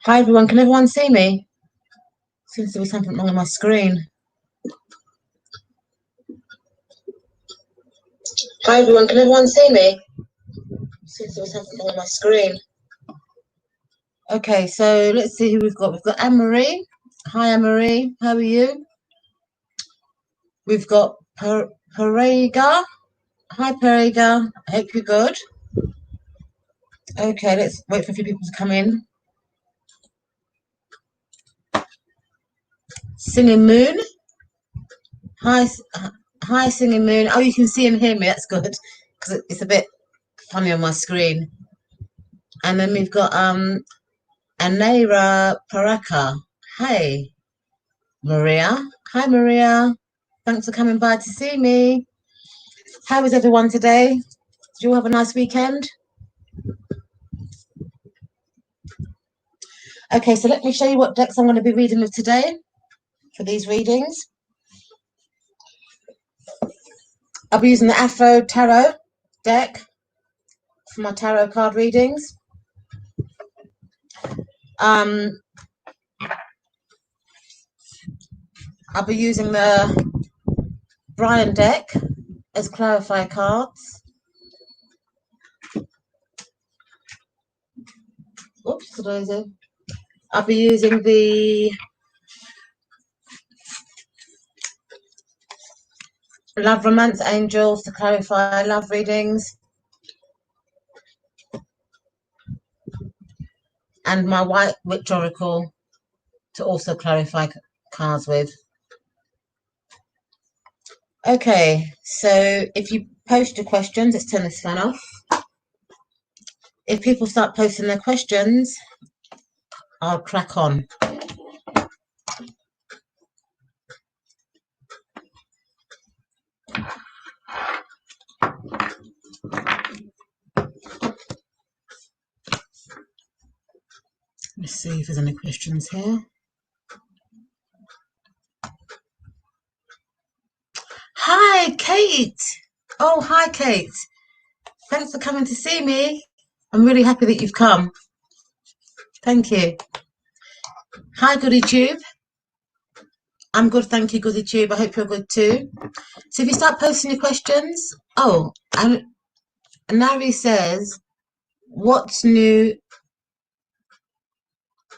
Hi everyone, can everyone see me? Seems to be something wrong on my screen. Hi everyone, can everyone see me? Seems to be something wrong on my screen. Okay, so let's see who we've got. We've got Anne-Marie. Hi Anne-Marie, how are you? We've got Parega. Hi Parega, I hope you're good. Okay, let's wait for a few people to come in. Singing Moon. Hi Singing Moon. Oh, you can see and hear me, that's good. Because it's a bit funny on my screen. And then we've got Anaira Paraka. Hey, Maria. Hi, Maria. Thanks for coming by to see me. How is everyone today? Did you all have a nice weekend? Okay, so let me show you what decks I'm going to be reading with today for these readings. I'll be using the Afro Tarot deck for my tarot card readings. I'll be using the Brian deck as clarify cards. Oops, I'll be using the Love Romance Angels to clarify love readings. And my White Witch Oracle to also clarify cards with. Okay, so if you post your questions, let's turn this fan off. If people start posting their questions, I'll crack on. Let's see if there's any questions here. Hi, Kate. Oh, hi, Kate. Thanks for coming to see me. I'm really happy that you've come. Thank you. Hi, Goody Tube. I'm good, thank you, Goody Tube. I hope you're good too. So if you start posting your questions, and Nari says, what's new?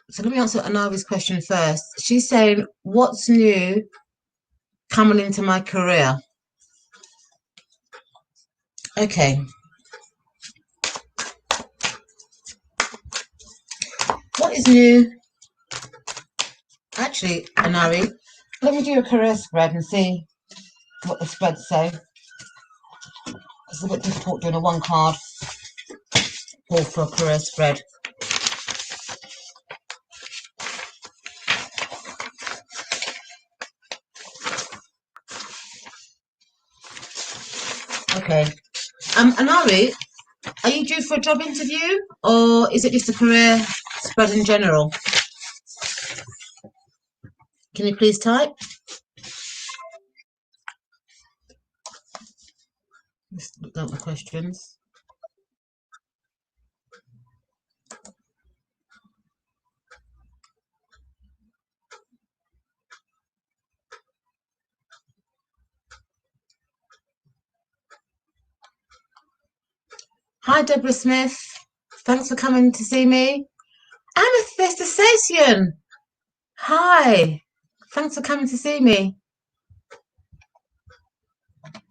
So let me answer Anari's question first. She's saying, what's new coming into my career? Okay. What is new? Actually, Anari, let me do a career spread and see what the spreads say. It's a bit difficult doing a one card pull for a career spread. Okay. Anari, are you due for a job interview or is it just a career spread in general? Can you please type? Let's look at the questions. Hi, Deborah Smith. Thanks for coming to see me. Amethyst Association. Hi. Thanks for coming to see me.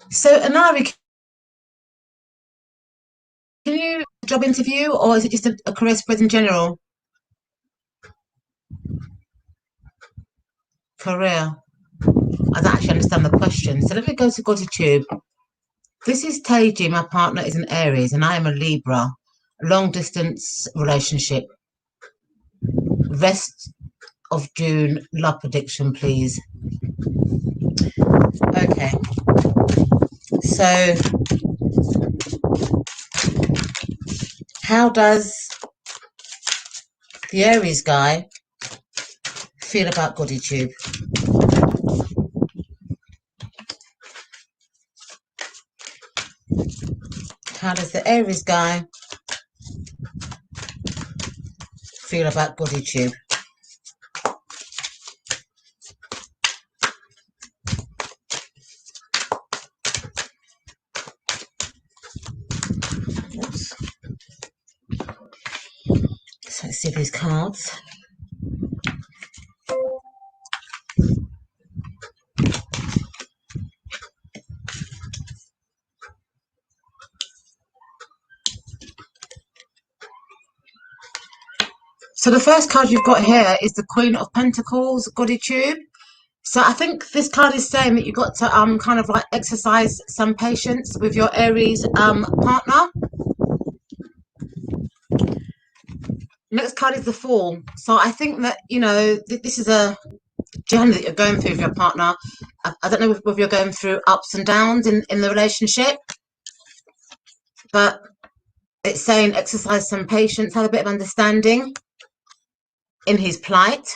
So, Anari, can you job interview or is it just a career spread in general? Career. I don't actually understand the question. So let me go to GoTube. This is Taiji. My partner is an Aries and I am a Libra. Long distance relationship. Rest of June. Love prediction, please. Okay. So, how does the Aries guy feel about GoTube? How does the Aries guy feel about body tube. Oops. So let's see these cards. So the first card you've got here is the Queen of Pentacles, Goody Tube. So I think this card is saying that you've got to kind of like exercise some patience with your Aries partner. Next card is the Fool. So I think that, you know, this is a journey that you're going through with your partner. I don't know whether you're going through ups and downs in the relationship, but it's saying exercise some patience, have a bit of understanding in his plight.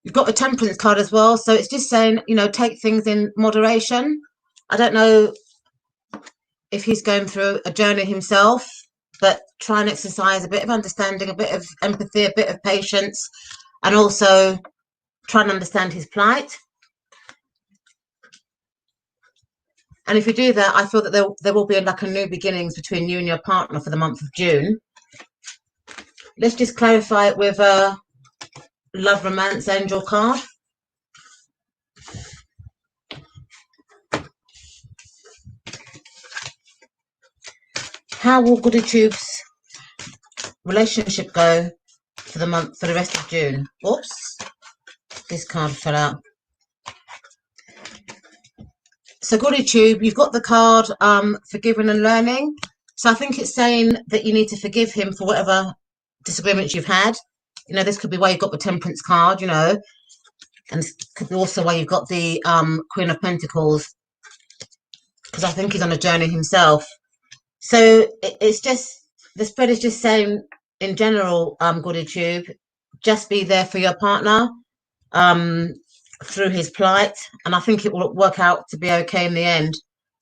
You've got the Temperance card as well, so it's just saying, you know, take things in moderation. I don't know if he's going through a journey himself, but try and exercise a bit of understanding, a bit of empathy, a bit of patience, and also try and understand his plight. And if you do that, I feel that there will be like a new beginnings between you and your partner for the month of June. Let's just clarify it with a Love Romance Angel card. How will Goody Tube's relationship go for the month, for the rest of June? Oops, this card fell out. So Goody Tube, you've got the card Forgiving and Learning. So I think it's saying that you need to forgive him for whatever disagreements you've had. You know, this could be why you've got the Temperance card, you know, and this could be also why you've got the Queen of Pentacles, because I think he's on a journey himself. So it's just, the spread is just saying in general, Goody Tube, just be there for your partner through his plight, and I think it will work out to be okay in the end.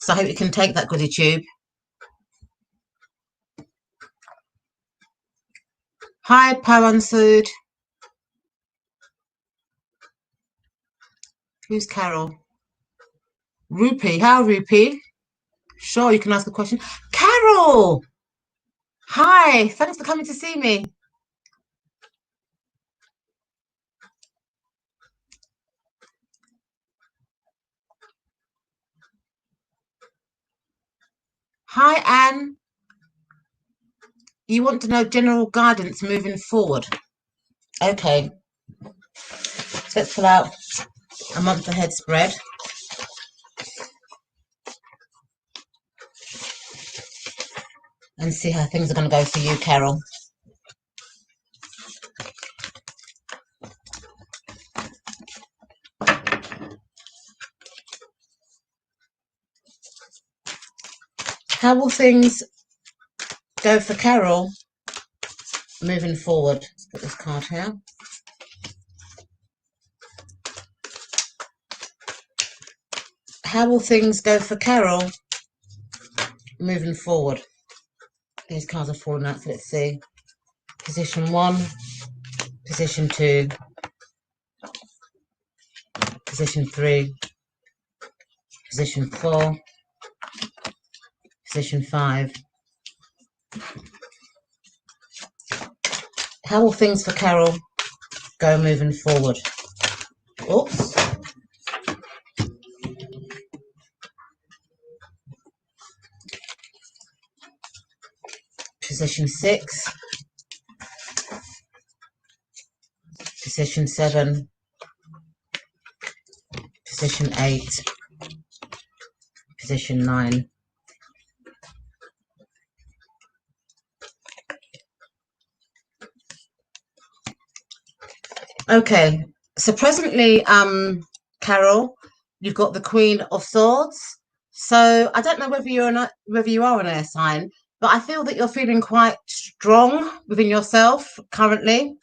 So I hope you can take that, Goody Tube. Hi, Pawan Sood. Who's Carol? Rupi. How, Rupi? Sure, you can ask a question. Carol! Hi, thanks for coming to see me. Hi, Anne. You want to know general guidance moving forward? Okay. So let's pull out a month ahead spread. And see how things are going to go for you, Carol. How will things go for Carol moving forward? Let's put this card here. How will things go for Carol moving forward? These cards are falling out, so let's see. Position 1, position 2, position 3, position 4, position 5. How will things for Carol go moving forward? Oops. Position 6, position 7, position 8, position 9. Okay, so presently, Carol, you've got the Queen of Swords. So I don't know whether you are an air sign, but I feel that you're feeling quite strong within yourself currently.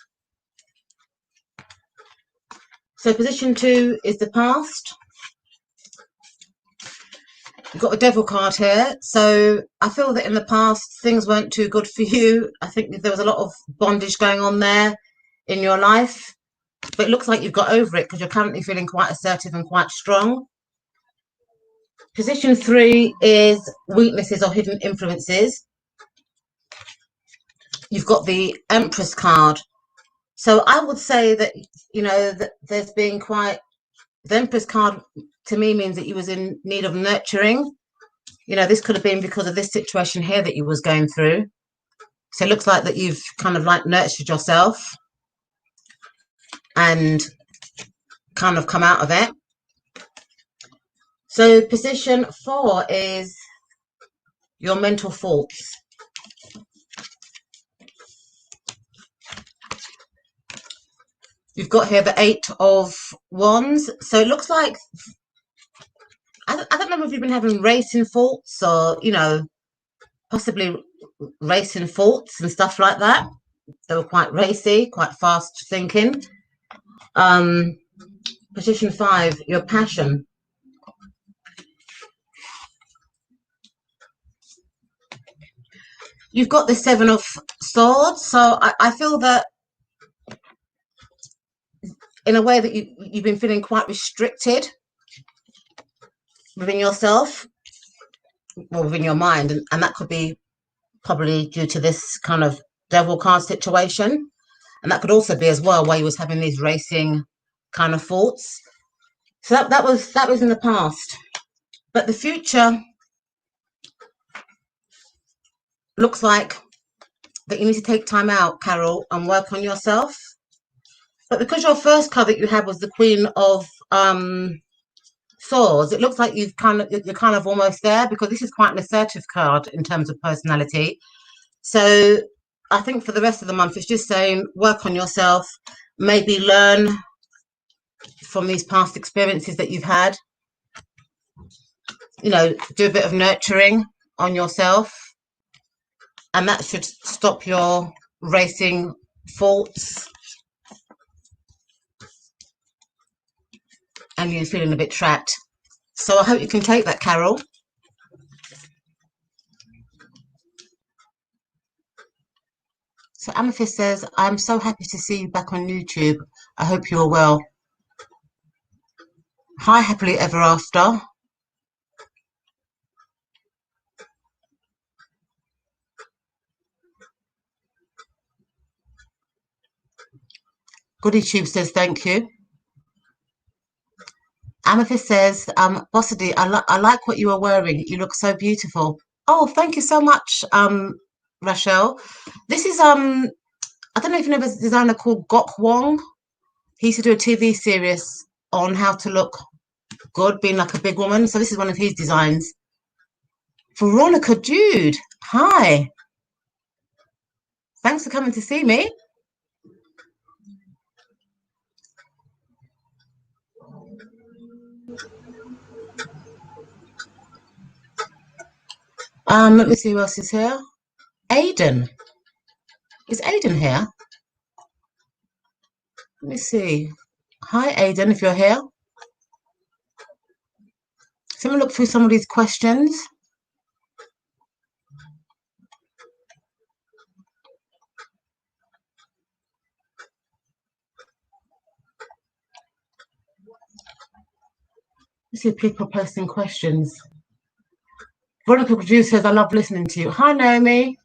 So position 2 is the past. You've got a devil card here. So I feel that in the past, things weren't too good for you. I think there was a lot of bondage going on there in your life. But it looks like you've got over it because you're currently feeling quite assertive and quite strong. Position 3 is weaknesses or hidden influences. You've got the Empress card. So I would say that, that there's been quite, the Empress card to me means that you was in need of nurturing. This could have been because of this situation here that you was going through. So it looks like that you've kind of like nurtured yourself and kind of come out of it. So position 4 is your mental faults. You've got here the 8 of Wands. So it looks like, I don't know if you've been having racing faults or, possibly racing faults and stuff like that. They were quite racy, quite fast thinking. Position 5, your passion. You've got the 7 of Swords. So I feel that in a way that you've been feeling quite restricted within yourself or within your mind. And that could be probably due to this kind of devil card situation. And that could also be as well why you was having these racing kind of thoughts. So that was in the past. But the future looks like that you need to take time out, Carol, and work on yourself. But because your first card that you had was the Queen of Swords, it looks like you're kind of almost there, because this is quite an assertive card in terms of personality. So I think for the rest of the month, it's just saying work on yourself, maybe learn from these past experiences that you've had, do a bit of nurturing on yourself, and that should stop your racing faults and you feeling a bit trapped. So I hope you can take that, Carol. So Amethyst says, I'm so happy to see you back on YouTube. I hope you are well. Hi, happily ever after. Goody Tube says, thank you. Amethyst says, Bossady, I like what you are wearing. You look so beautiful. Oh, thank you so much, Rachel. This is, I don't know if you know this designer called Gok Wong. He used to do a TV series on how to look good, being like a big woman. So this is one of his designs. Veronica Jude, hi. Thanks for coming to see me. Let me see who else is here. Aiden. Is Aiden here? Let me see. Hi, Aiden, if you're here. So let me look through some of these questions. Let's see if people are posting questions. Veronica Produce says, I love listening to you. Hi, Naomi.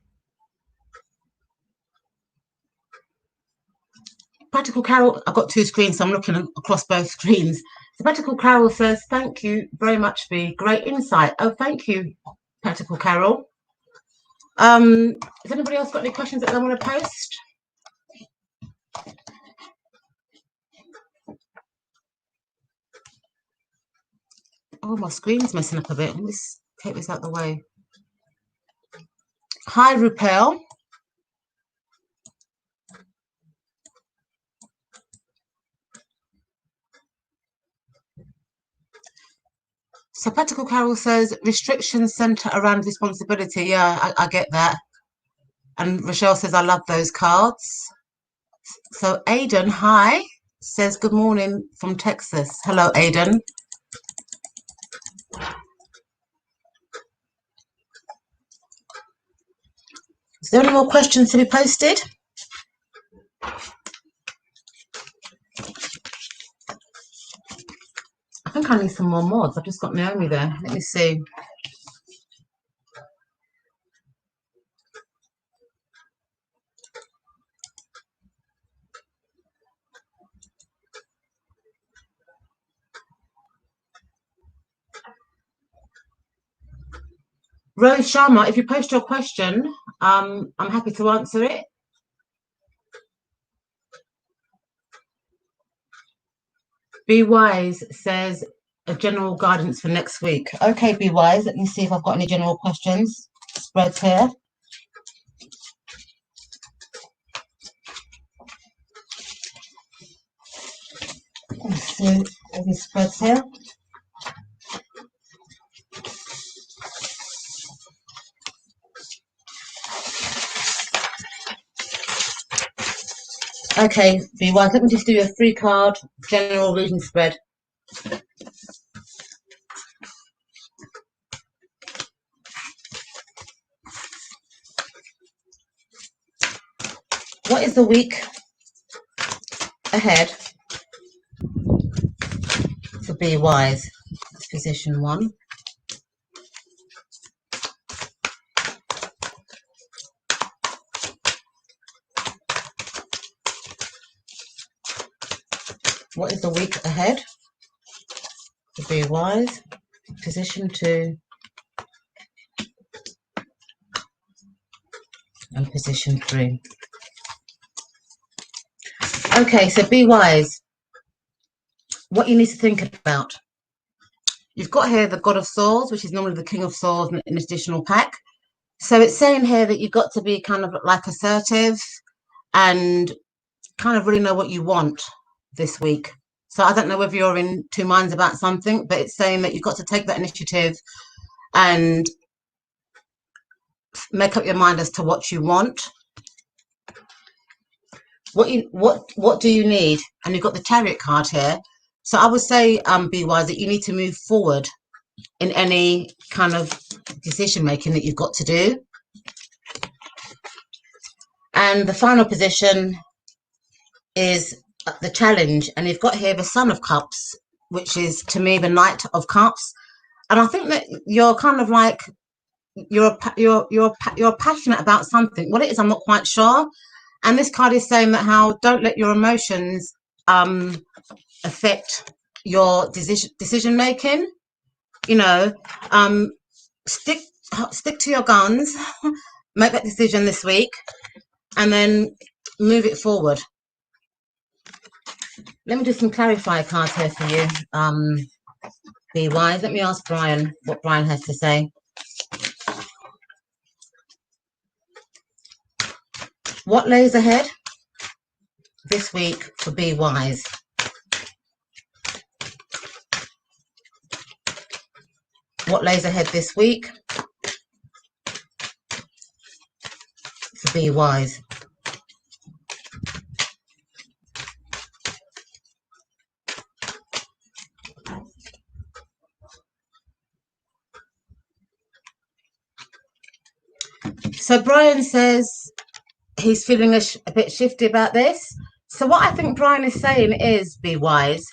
Practical Carol, I've got two screens, so I'm looking across both screens. So Practical Carol says, thank you very much, Bea. Great insight. Oh, thank you, Practical Carol. Has anybody else got any questions that they want to post? Oh, my screen's messing up a bit. Let me take this out of the way. Hi, Rupel. So Practical Carol says, restrictions centre around responsibility. Yeah, I get that. And Rochelle says, I love those cards. So Aiden, hi, says, good morning from Texas. Hello, Aiden. Is there any more questions to be posted? I think I need some more mods. I've just got Naomi there. Let me see. Rose Sharma, if you post your question, I'm happy to answer it. Be Wise says a general guidance for next week. Okay, Be Wise. Let me see if I've got any general questions. Spreads here. Let's see any spreads here. Okay, Be Wise. Let me just do a 3-card general reading spread. What is the week ahead for Be Wise? That's position 1. What is the week ahead for Be Wise? Position 2 and position 3. Okay, so Be Wise. What you need to think about. You've got here the God of Swords, which is normally the King of Swords in an additional pack. So it's saying here that you've got to be kind of like assertive and kind of really know what you want this week. So I don't know whether you're in two minds about something, but it's saying that you've got to take that initiative and make up your mind as to what you want. What do you need? And you've got the Chariot card here. So I would say, Be Wise, that you need to move forward in any kind of decision making that you've got to do. And the final position is the challenge, and you've got here the Son of Cups, which is to me the Knight of Cups. And I think that you're kind of like you're passionate about something. What it is, I'm not quite sure. And this card is saying that how don't let your emotions affect your decision making. You know, stick to your guns, make that decision this week, and then move it forward. Let me do some clarifier cards here for you. Be Wise. Let me ask Brian what Brian has to say. What lays ahead this week for Be Wise? What lays ahead this week for Be Wise? So Brian says he's feeling a bit shifty about this. So what I think Brian is saying is, Be Wise,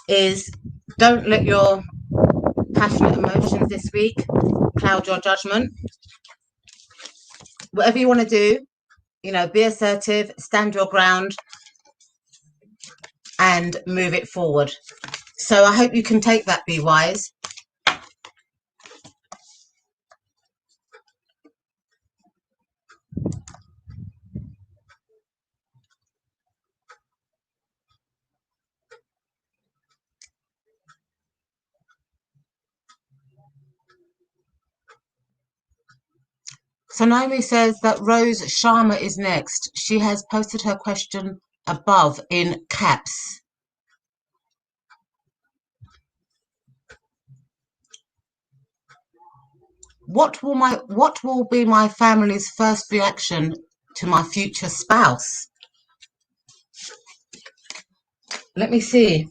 is don't let your passionate emotions this week cloud your judgment. Whatever you want to do, you know, be assertive, stand your ground, and move it forward. So I hope you can take that, Be Wise. So Naomi says that Rose Sharma is next. She has posted her question above in caps. What will be my family's first reaction to my future spouse? Let me see.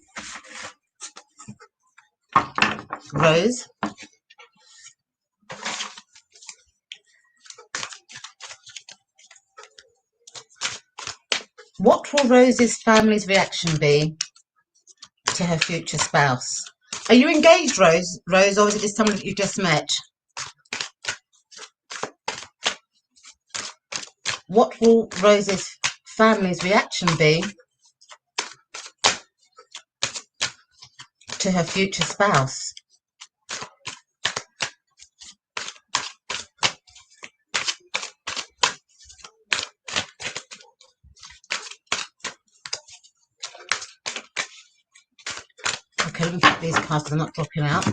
Rose. What will Rose's family's reaction be to her future spouse? Are you engaged, Rose? Rose, or is it just someone that you just met? What will Rose's family's reaction be to her future spouse? Okay, let me put these cards, they're not dropping out.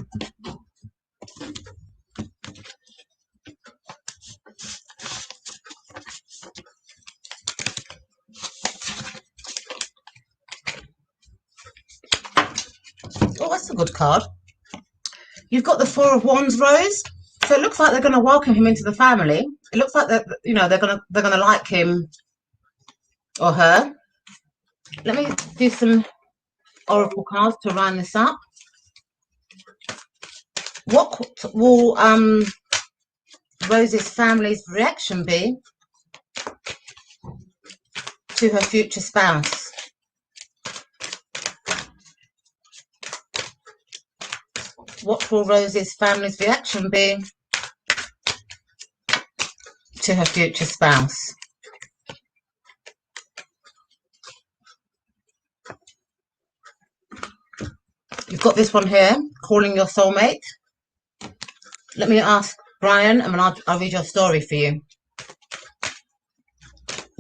Oh, that's a good card. You've got the Four of Wands, Rose. So it looks like they're going to welcome him into the family. It looks like that, you know, they're gonna like him or her. Let me do some oracle cards to round this up. What will Rose's family's reaction be to her future spouse? What will Rose's family's reaction be to her future spouse? You've got this one here, calling your soulmate. Let me ask Brian, and I'll read your story for you.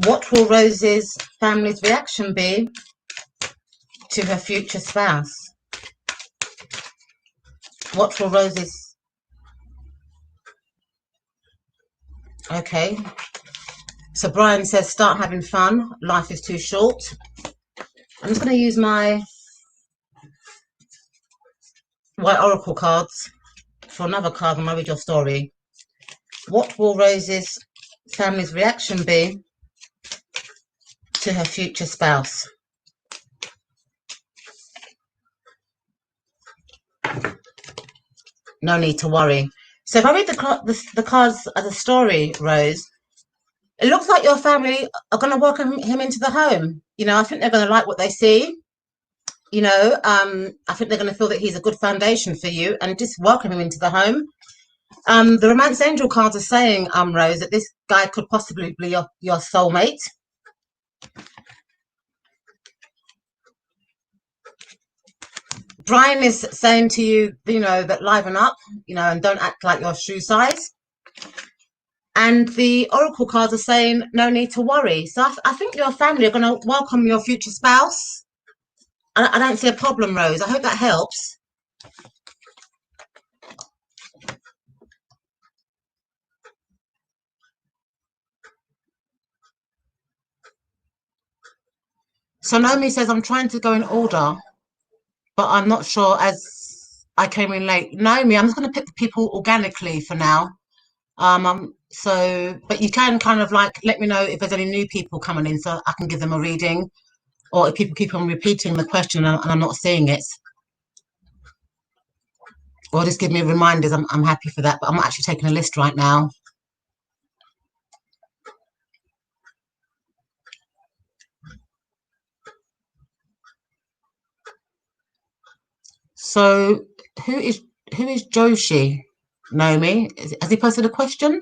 What will Rose's family's reaction be to her future spouse? What will Rose's... Okay. So Brian says, start having fun. Life is too short. I'm just going to use my white oracle cards for another card and I'll read your story. What will Rose's family's reaction be to her future spouse? No need to worry. So if I read the cards as a story, Rose, it looks like your family are going to welcome him into the home. You know, I think they're going to like what they see. You know, I think they're going to feel that he's a good foundation for you and just welcome him into the home. The Romance Angel cards are saying, Rose, that this guy could possibly be your soulmate. Brian is saying to you, you know, that liven up, you know, and don't act like your shoe size. And the oracle cards are saying, no need to worry. So I think your family are going to welcome your future spouse. I don't see a problem, Rose. I hope that helps. So Naomi says, I'm trying to go in order, but I'm not sure as I came in late. Naomi, I'm just going to pick the people organically for now. But you can kind of like let me know if there's any new people coming in so I can give them a reading, or if people keep on repeating the question and I'm not seeing it. Or just give me reminders. I'm happy for that, but I'm not actually taking a list right now. So who is Joshi? Naomi? Has he posted a question?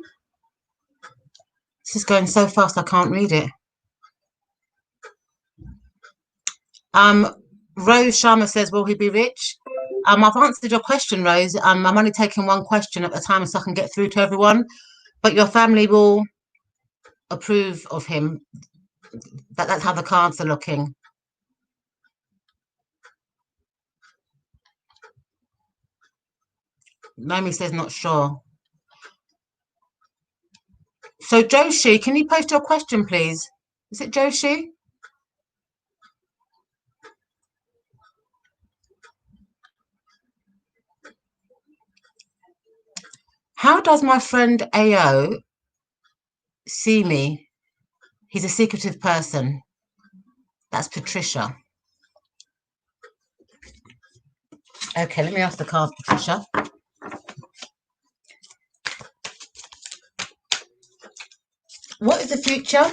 This is going so fast I can't read it. Rose Sharma says, will he be rich? I've answered your question, Rose. I'm only taking one question at a time so I can get through to everyone. But your family will approve of him. That's how the cards are looking. Naomi says not sure. So Joshi, can you post your question, please? Is it Joshi? How does my friend AO see me? He's a secretive person. That's Patricia. Okay, let me ask the card, Patricia. What is the future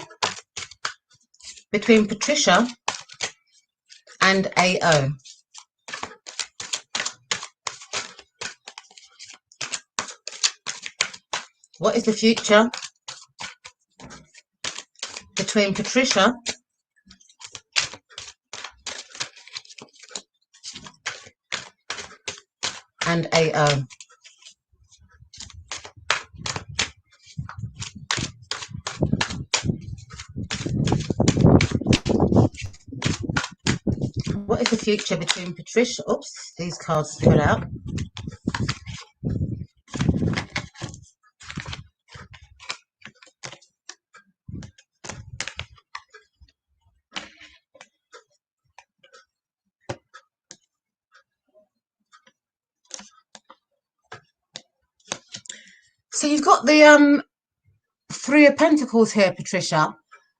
between Patricia and AO. What is the future between Patricia and AO? What is the future between Patricia? Oops, these cards fell out. So you've got the Three of Pentacles here, Patricia.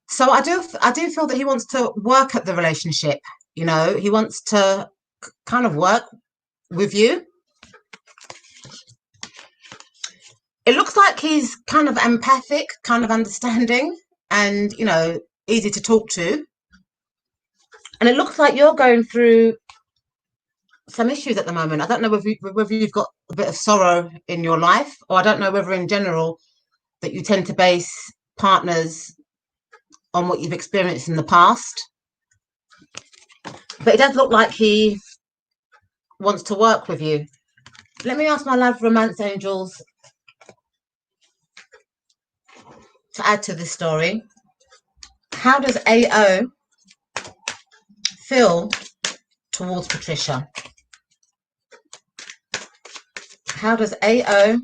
So I do feel that he wants to work at the relationship. You know, he wants to kind of work with you. It looks like he's kind of empathic, kind of understanding, and, you know, easy to talk to. And it looks like you're going through some issues at the moment. I don't know whether you've got a bit of sorrow in your life, or I don't know whether in general that you tend to base partners on what you've experienced in the past. But it does look like he wants to work with you. Let me ask my love romance angels to add to this story. How does AO feel towards Patricia? How does AO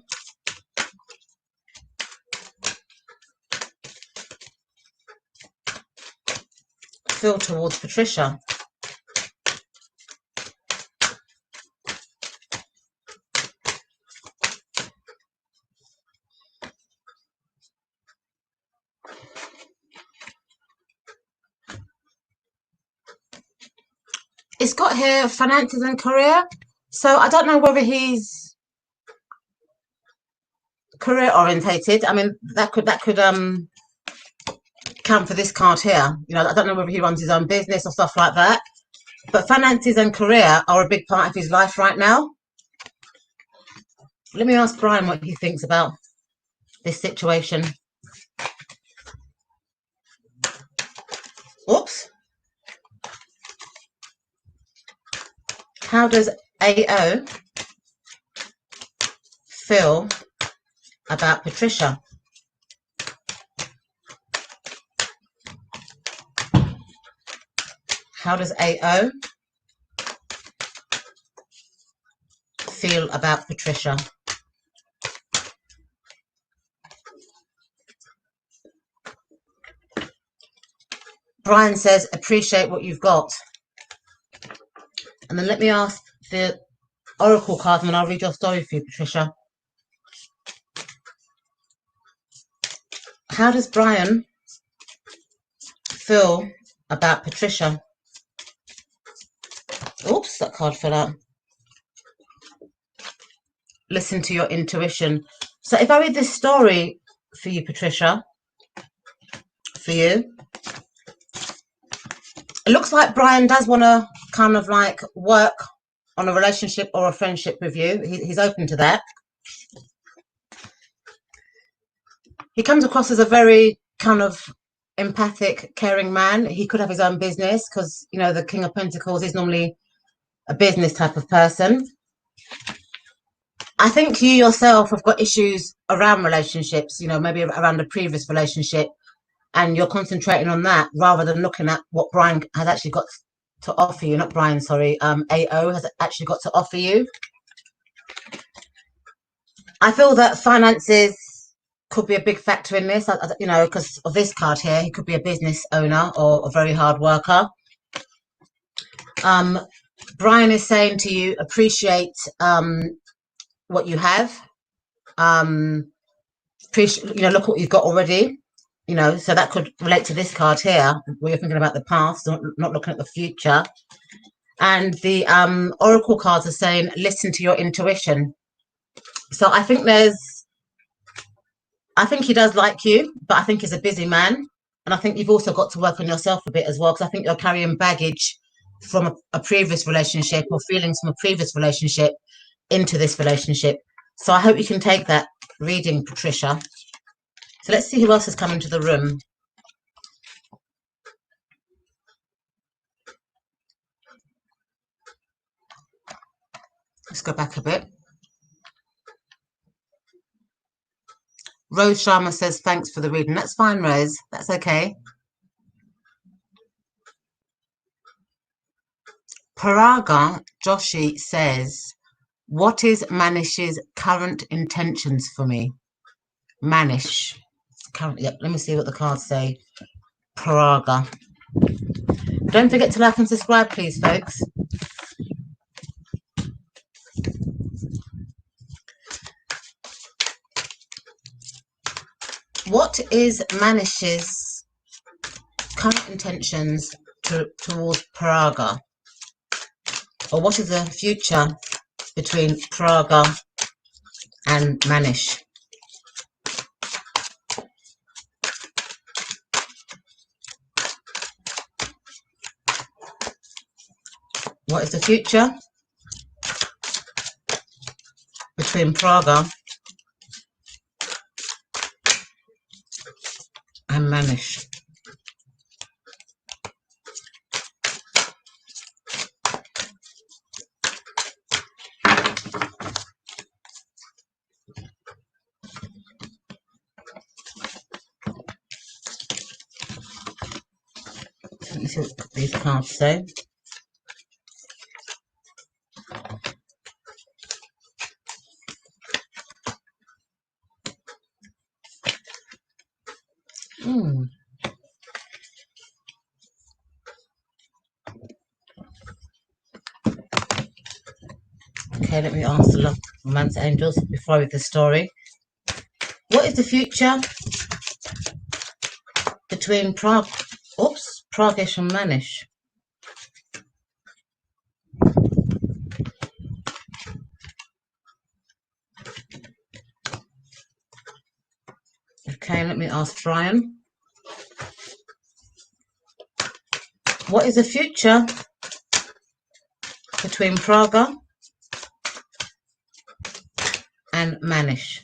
feel towards Patricia? It's got here finances and career. So I don't know whether he's career orientated. I mean, that could count for this card here. You know, I don't know whether he runs his own business or stuff like that. But finances and career are a big part of his life right now. Let me ask Brian what he thinks about this situation. Oops. How does AO feel about Patricia? How does AO feel about Patricia? Brian says, appreciate what you've got. And then let me ask the Oracle card and then I'll read your story for you, Patricia. How does Brian feel about Patricia? Oops, that card fell out. Listen to your intuition. So if I read this story for you, Patricia, for you, it looks like Brian does want to kind of like work on a relationship or a friendship with you. He's open to that. He comes across as a very kind of empathic, caring man. He could have his own business because, you know, the King of Pentacles is normally a business type of person. I think you yourself have got issues around relationships, you know, maybe around a previous relationship, and you're concentrating on that rather than looking at what Brian has actually got to offer you. Not Brian, sorry, AO has actually got to offer you. I feel that finances could be a big factor in this, you know, because of this card here. He could be a business owner or a very hard worker. Brian is saying to you, appreciate what you have. Appreciate, you know, look what you've got already. You know, so that could relate to this card here, where you're thinking about the past, not looking at the future. And the Oracle cards are saying, listen to your intuition. So I think he does like you, but I think he's a busy man. And I think you've also got to work on yourself a bit as well, because I think you're carrying baggage from a previous relationship or feelings from a previous relationship into this relationship. So I hope you can take that reading, Patricia. So let's see who else has come into the room. Let's go back a bit. Rose Sharma says, thanks for the reading. That's fine, Rose. That's okay. Paraga Joshi says, what is Manish's current intentions for me? Manish. Currently, yep, let me see what the cards say. Paraga. Don't forget to like and subscribe, please, folks. What is Manish's current intentions towards Paraga? Or what is the future between Paraga and Manish? What is the future between Paraga and Manish? Let me see what these cards say. Okay, let me ask the love romance angels before I read the story. What is the future between Pragesh and Manish? Okay, let me ask Brian. What is the future between Praga and Manish?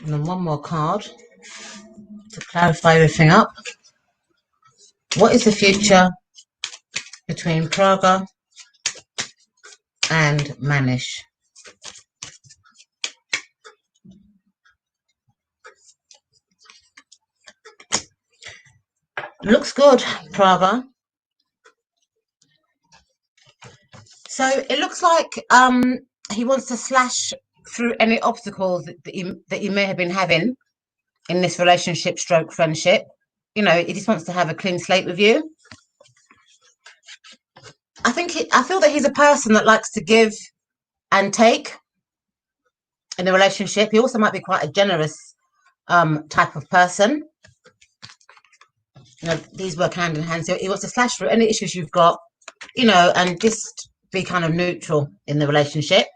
And then one more card to clarify everything up. What is the future between Praga and Manish? Looks good, Praga. So it looks like he wants to slash through any obstacles that you may have been having in this relationship stroke friendship. You know, he just wants to have a clean slate with you. I feel that he's a person that likes to give and take in a relationship. He also might be quite a generous type of person. You know, these work hand in hand. So he wants to slash through any issues you've got, you know, and just be kind of neutral in the relationship.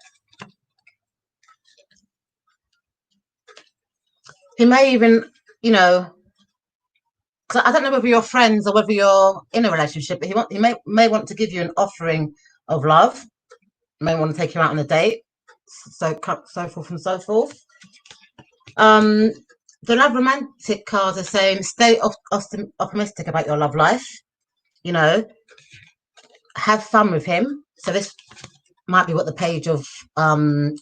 He may even, you know, because I don't know whether you're friends or whether you're in a relationship, but he may want to give you an offering of love. May want to take you out on a date, so forth and so forth. The love romantic cards are saying stay optimistic about your love life. You know, have fun with him. So this might be what the Page of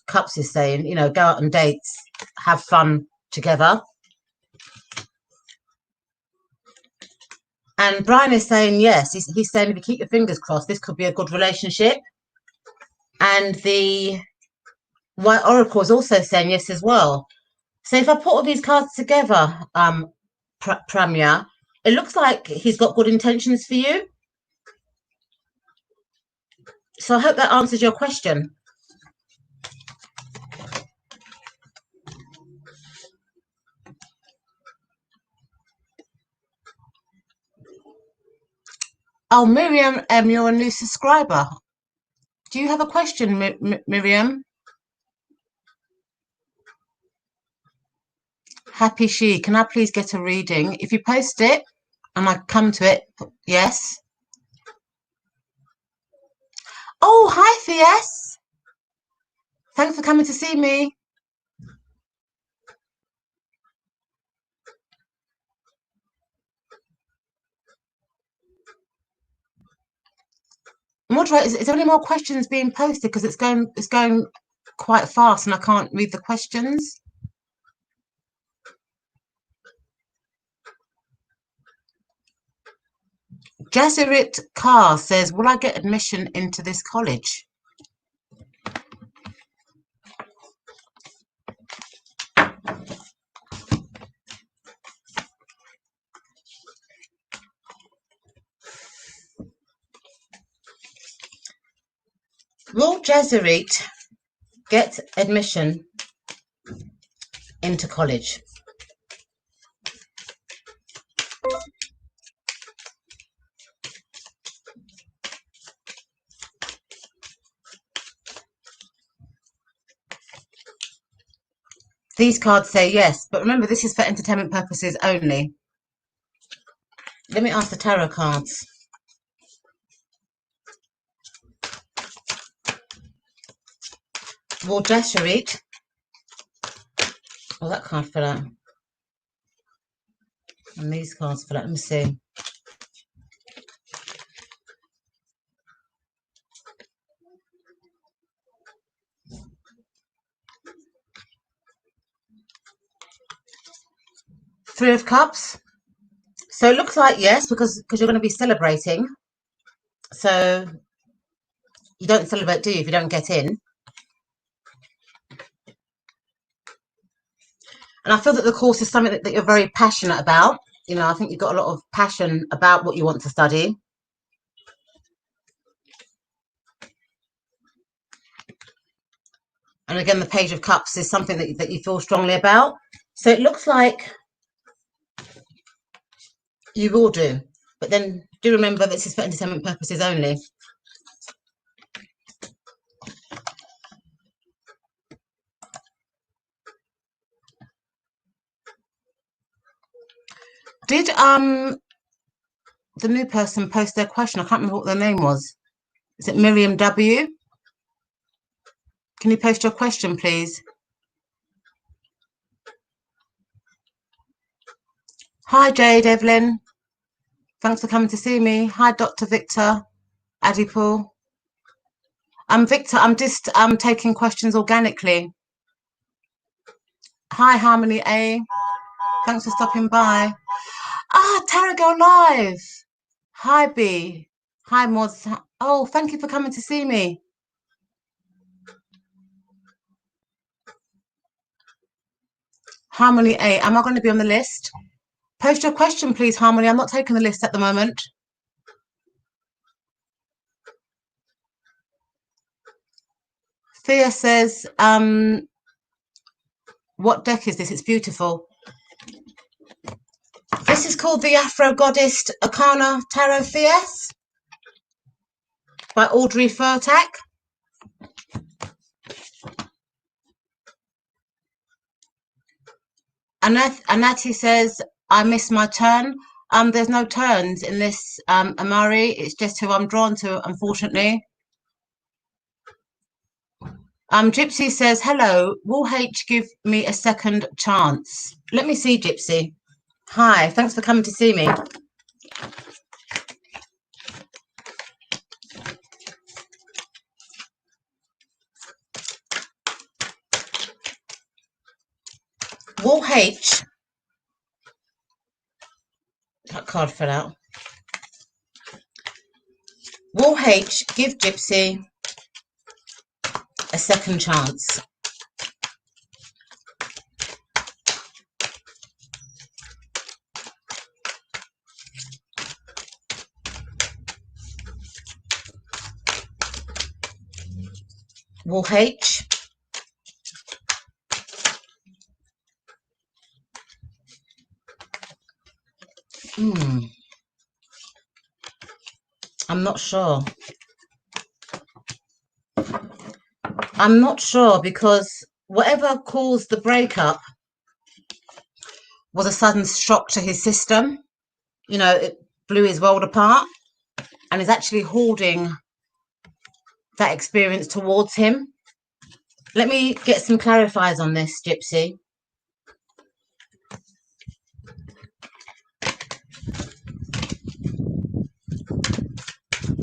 Cups is saying. You know, go out on dates, have fun together. And Brian is saying yes. He's saying if you keep your fingers crossed, this could be a good relationship. And the White Oracle is also saying yes as well. So if I put all these cards together, Pramya, it looks like he's got good intentions for you. So I hope that answers your question. Oh, Miriam, you're a new subscriber. Do you have a question, Miriam? Happy She, can I please get a reading? If you post it and I come to it, yes. Oh, hi, Fies. Thanks for coming to see me. Moderator, is there any more questions being posted? Because it's going quite fast and I can't read the questions. Jesuit Carr says, will I get admission into this college? Will Jesuit get admission into college? These cards say yes, but remember, this is for entertainment purposes only. Let me ask the tarot cards. Will Jesuit... Oh, that card fell out. And these cards fell out. Let me see. Three of Cups. So it looks like yes, because you're going to be celebrating. So you don't celebrate, do you, if you don't get in? And I feel that the course is something that you're very passionate about. You know, I think you've got a lot of passion about what you want to study. And again, the Page of Cups is something that you feel strongly about. So it looks like you will do. But then do remember this is for entertainment purposes only. Did the new person post their question? I can't remember what their name was. Is it Miriam W? Can you post your question, please? Hi, Jade, Evelyn. Thanks for coming to see me. Hi, Dr. Victor Adipul. Victor, I'm just taking questions organically. Hi, Harmony A. Thanks for stopping by. Ah, Tara Go Live. Hi, B. Hi, Mods. Oh, thank you for coming to see me. Harmony A. Am I going to be on the list? Post your question, please, Harmony. I'm not taking the list at the moment. Thea says, what deck is this? It's beautiful. This is called the Afro Goddess Arcana Tarot Fies by Audrey Furtak. Anati says, I miss my turn. There's no turns in this, Amari. It's just who I'm drawn to, unfortunately. Gypsy says, hello, will H give me a second chance? Let me see, Gypsy. Hi, thanks for coming to see me. Will H... That card fell out. Will H give Gypsy a second chance? Wolf H. I'm not sure. I'm not sure because whatever caused the breakup was a sudden shock to his system. You know, it blew his world apart, and is actually holding that experience towards him. Let me get some clarifiers on this, Gypsy.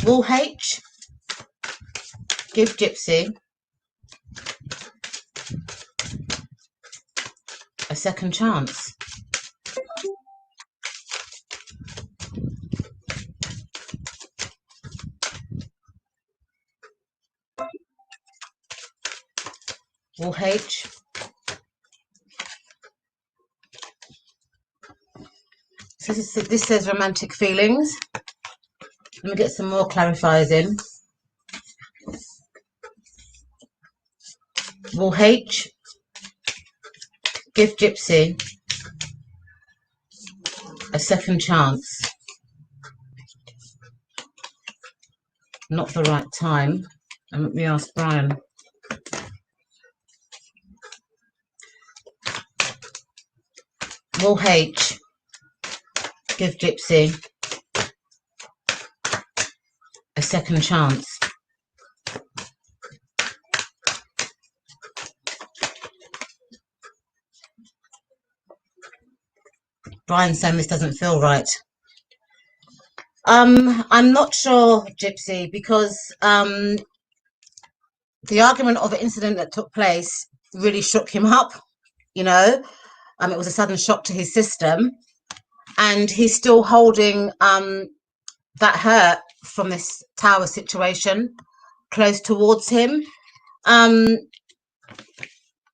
Wolf H, give Gypsy a second chance. Wolf H. So this says romantic feelings. Let me get some more clarifiers in. Wolf H, give Gypsy a second chance. Not the right time. And let me ask Brian. Wolf H, give Gypsy a second chance. Brian's saying this doesn't feel right. I'm not sure, Gypsy, because the argument of an incident that took place really shook him up, you know. It was a sudden shock to his system, and he's still holding that hurt from this tower situation close towards him.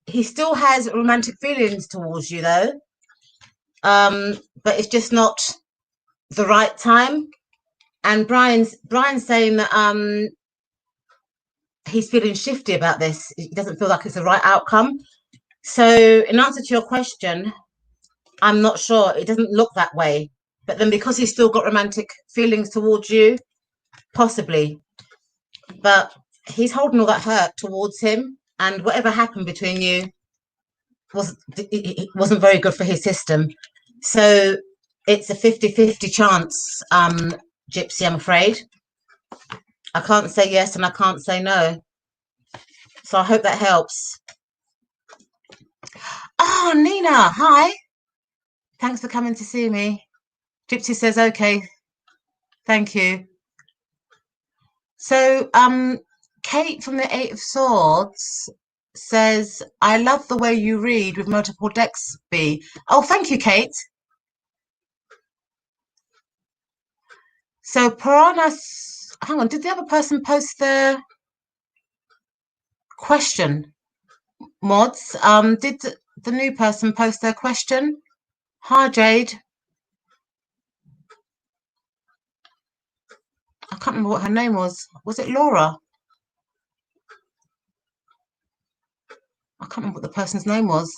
He still has romantic feelings towards you, though, but it's just not the right time. And Brian's saying that he's feeling shifty about this. He doesn't feel like it's the right outcome. So in answer to your question, I'm not sure. It doesn't look that way. But then because he's still got romantic feelings towards you, possibly. But he's holding all that hurt towards him. And whatever happened between you wasn't very good for his system. So it's a 50-50 chance, Gypsy, I'm afraid. I can't say yes and I can't say no. So I hope that helps. Oh, Nina, hi. Thanks for coming to see me. Gypsy says, okay, thank you. So Kate from the Eight of Swords says, I love the way you read with multiple decks, B. Oh, thank you, Kate. So Piranhas, hang on, did the other person post their question? Mods, did the new person post their question? Hi, Jade. I can't remember what her name was. Was it Laura? I can't remember what the person's name was.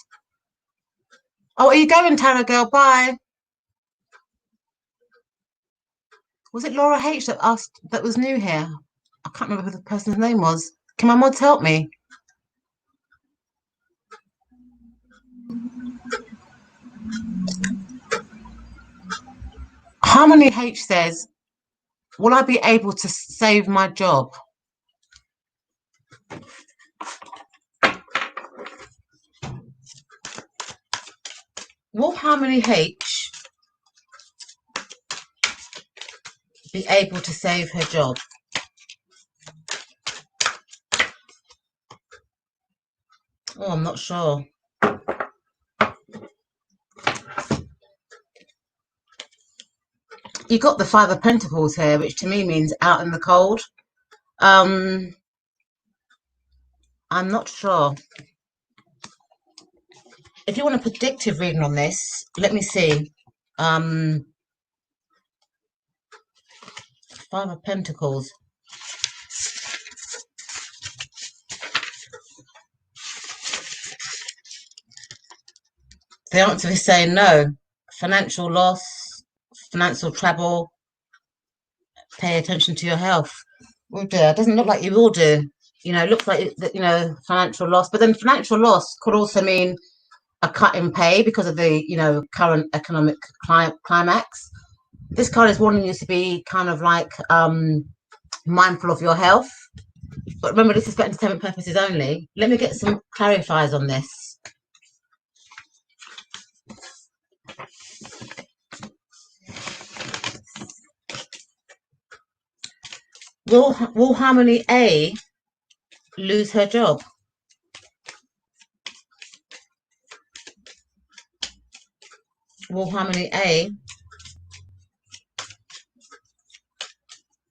Oh, are you going, Tara girl? Bye. Was it Laura H that asked that was new here? I can't remember who the person's name was. Can my mods help me? Harmony H says, will I be able to save my job? Will Harmony H be able to save her job? Oh, I'm not sure. You got the Five of Pentacles here, which to me means out in the cold. I'm not sure. If you want a predictive reading on this, let me see. Five of Pentacles. The answer is saying no. Financial loss, financial trouble, pay attention to your health. Oh dear, it doesn't look like you will do. It looks like, financial loss. But then financial loss could also mean a cut in pay because of the, current economic climax. This card is wanting you to be kind of like mindful of your health. But remember, this is for entertainment purposes only. Let me get some clarifiers on this. Will Harmony A lose her job? Will Harmony A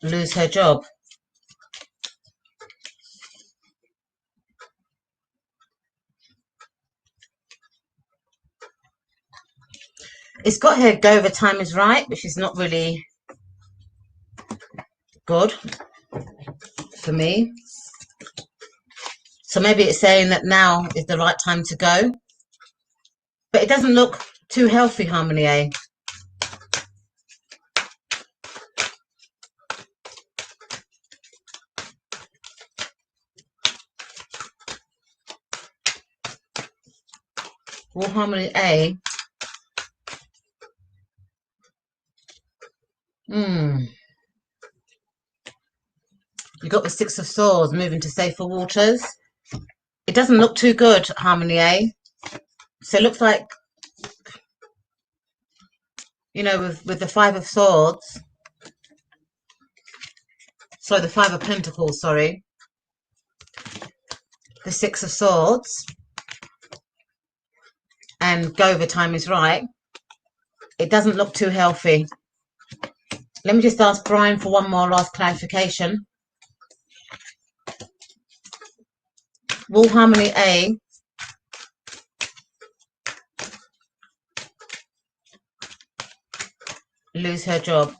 lose her job? It's got here, go over time is right, which is not really good for me. So maybe it's saying that now is the right time to go. But it doesn't look too healthy, Harmony A. Will Harmony A you got the Six of Swords moving to safer waters. It doesn't look too good, Harmony A. So it looks like, with the Five of Swords, sorry, the Five of Pentacles, sorry, the Six of Swords, and go over time is right. It doesn't look too healthy. Let me just ask Brian for one more last clarification. Will Harmony A lose her job?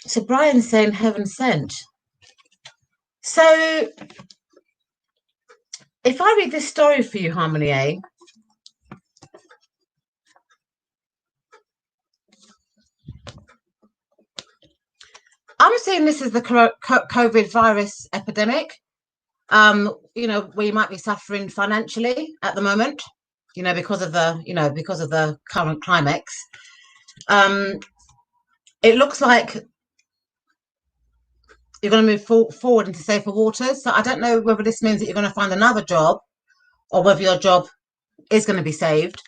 So Brian's saying heaven sent. So if I read this story for you, Harmony A, I'm seeing this as the COVID virus epidemic. Where you might be suffering financially at the moment, because of the current climax. It looks like you're going to move forward into safer waters. So I don't know whether this means that you're going to find another job or whether your job is going to be saved.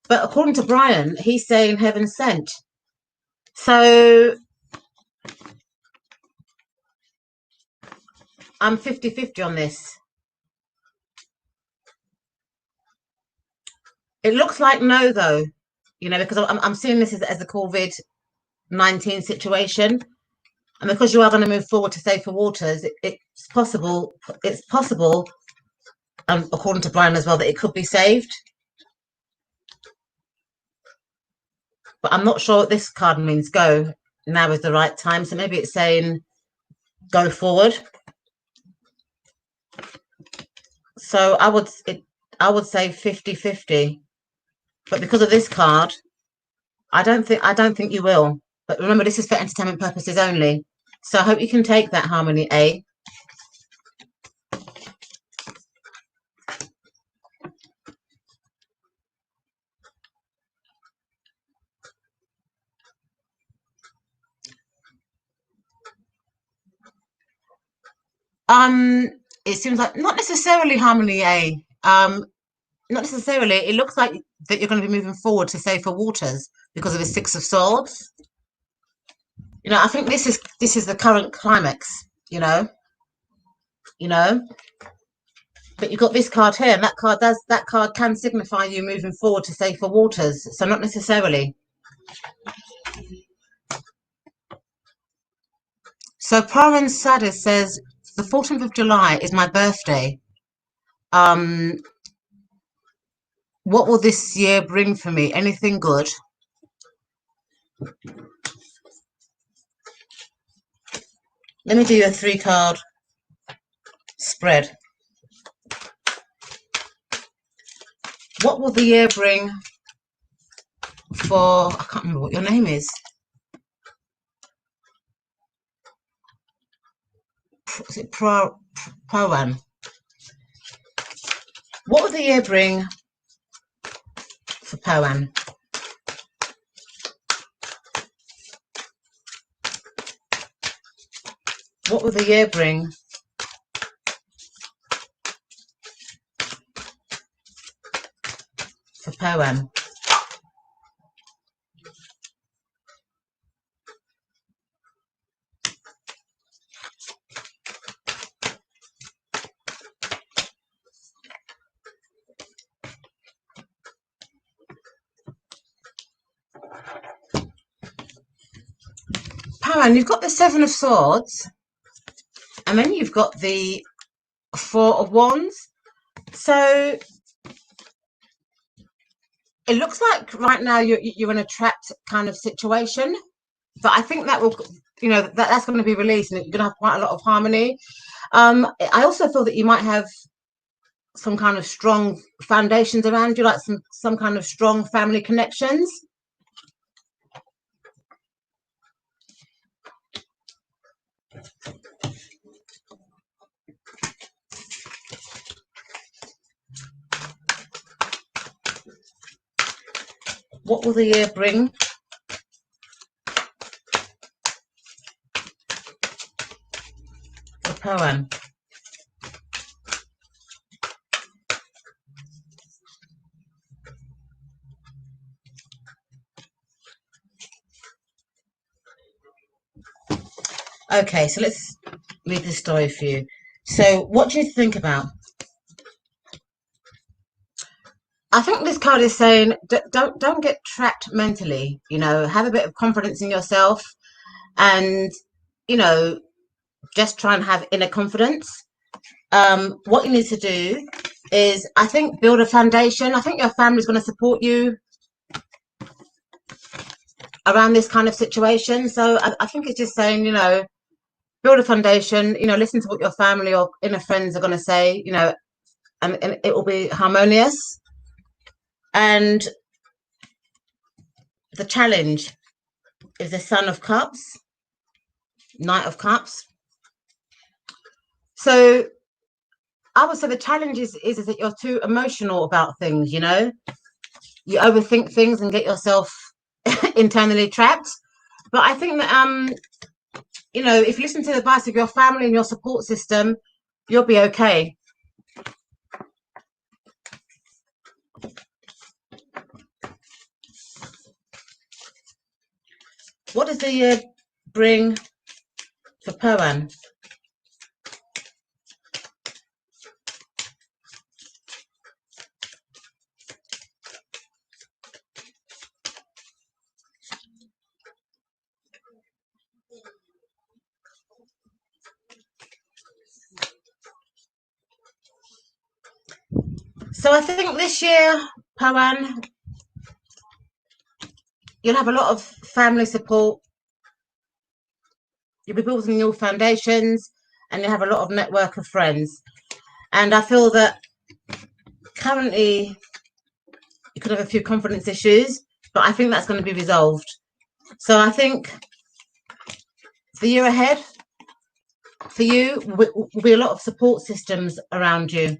But according to Brian, he's saying heaven sent. So I'm 50-50 on this. It looks like no, though, because I'm seeing this as a COVID-19 situation. And because you are going to move forward to safer waters, it's possible, according to Brian as well, that it could be saved. But I'm not sure what this card means go. Now is the right time. So maybe it's saying go forward. So I would say 50-50. But because of this card, I don't think you will. But remember, this is for entertainment purposes only. So I hope you can take that, Harmony A. It seems like not necessarily, Harmony A. Not necessarily. It looks like that you're going to be moving forward to safer waters because of the Six of Swords. I think this is the current climax. But you've got this card here, and that card can signify you moving forward to safer waters. So not necessarily. So Paran Sadis says the 14th of July is my birthday. Um, what will this year bring for me? Anything good? Let me do a 3-card spread. What will the year bring for, I can't remember what your name is. Is it Prowan? What will the year bring for Powan? What will the year bring for Powan? Powan, you've got the 7 of Swords, and then you've got the 4 of Wands. So it looks like right now you're in a trapped kind of situation, but I think that will, that's going to be released, and you're going to have quite a lot of harmony. I also feel that you might have some kind of strong foundations around you, like some kind of strong family connections. What will the year bring for Powan? Okay, so let's read this story for you. So what do you think about? I think this card is saying don't get trapped mentally, have a bit of confidence in yourself, and just try and have inner confidence. What you need to do is, I think, build a foundation. I think your family is going to support you around this kind of situation. So I think it's just saying, build a foundation, listen to what your family or inner friends are going to say, and it will be harmonious. And the challenge is the Son of Cups, Knight of Cups. So I would say the challenge is that you're too emotional about things, you overthink things and get yourself internally trapped. But I think that if you listen to the advice of your family and your support system, you'll be okay. What does the year bring for Powan? So I think this year, Powan, you'll have a lot of family support. You'll be building new foundations, and you'll have a lot of network of friends. And I feel that currently you could have a few confidence issues, but I think that's going to be resolved. So I think the year ahead for you will be a lot of support systems around you.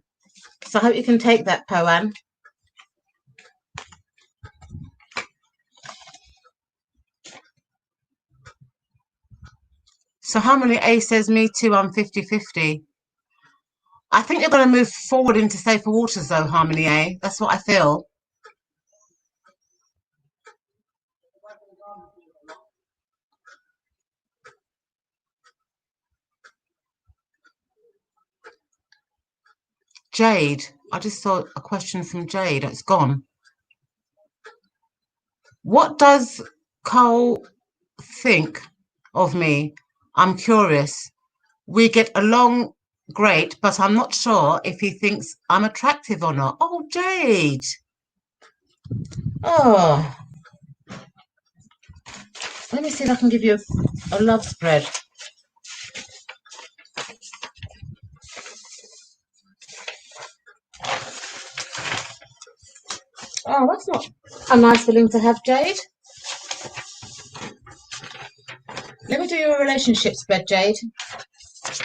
So I hope you can take that, Powan. So Harmony A says, me too, I'm 50-50. I think you're going to move forward into safer waters, though, Harmony A. That's what I feel. Jade. I just saw a question from Jade. It's gone. What does Cole think of me? I'm curious. We get along great, but I'm not sure if he thinks I'm attractive or not. Oh, Jade. Oh, let me see if I can give you a love spread. Oh, that's not a nice feeling to have, Jade. Let me do your relationship spread, Jade,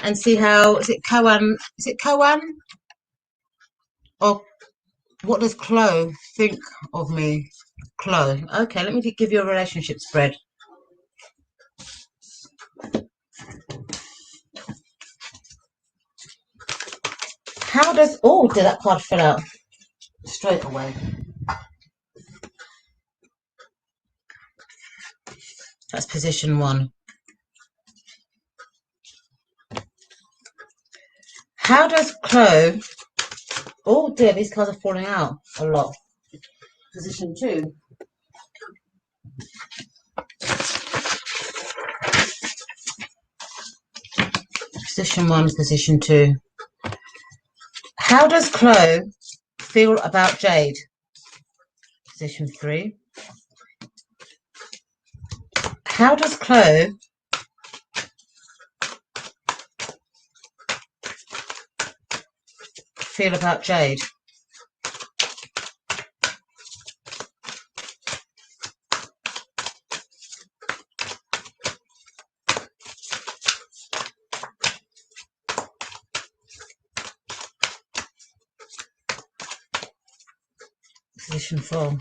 and see how, is it Koan? Or what does Chloe think of me? Chloe. Okay, let me give you a relationship spread. How does, oh, did that card fill out straight away? That's position 1. How does Chloe, oh dear, these cards are falling out a lot. Position 2. Position 1, position 2. How does Chloe feel about Jade? Position 3. How does Chloe feel about Jade? Position 4.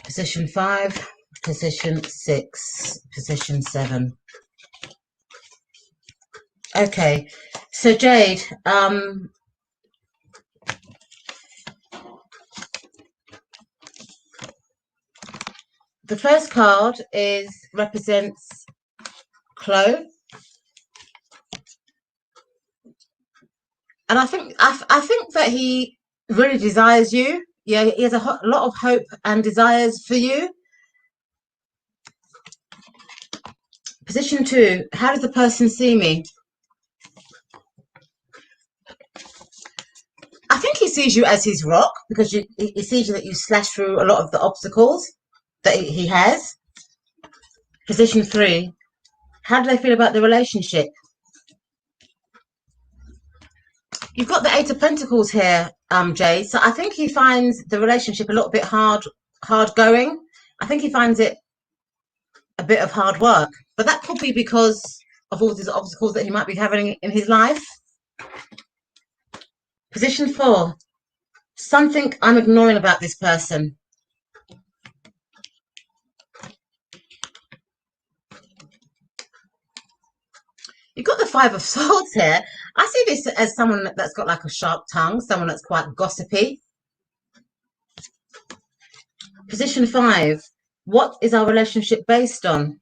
Position 5, position 6, position 7. Okay, so Jade, the first card represents Chloe, and I think that he really desires you. Yeah, he has a lot of hope and desires for you. Position 2, how does the person see me? I think he sees you as his rock, because he sees you that you slash through a lot of the obstacles that he has. Position 3, how do they feel about the relationship? You've got the 8 of Pentacles here, Jade. So I think he finds the relationship a little bit hard going. I think he finds it a bit of hard work, but that could be because of all these obstacles that he might be having in his life. Position 4, something I'm ignoring about this person. You've got the 5 of Swords here. I see this as someone that's got like a sharp tongue, someone that's quite gossipy. Position 5, what is our relationship based on?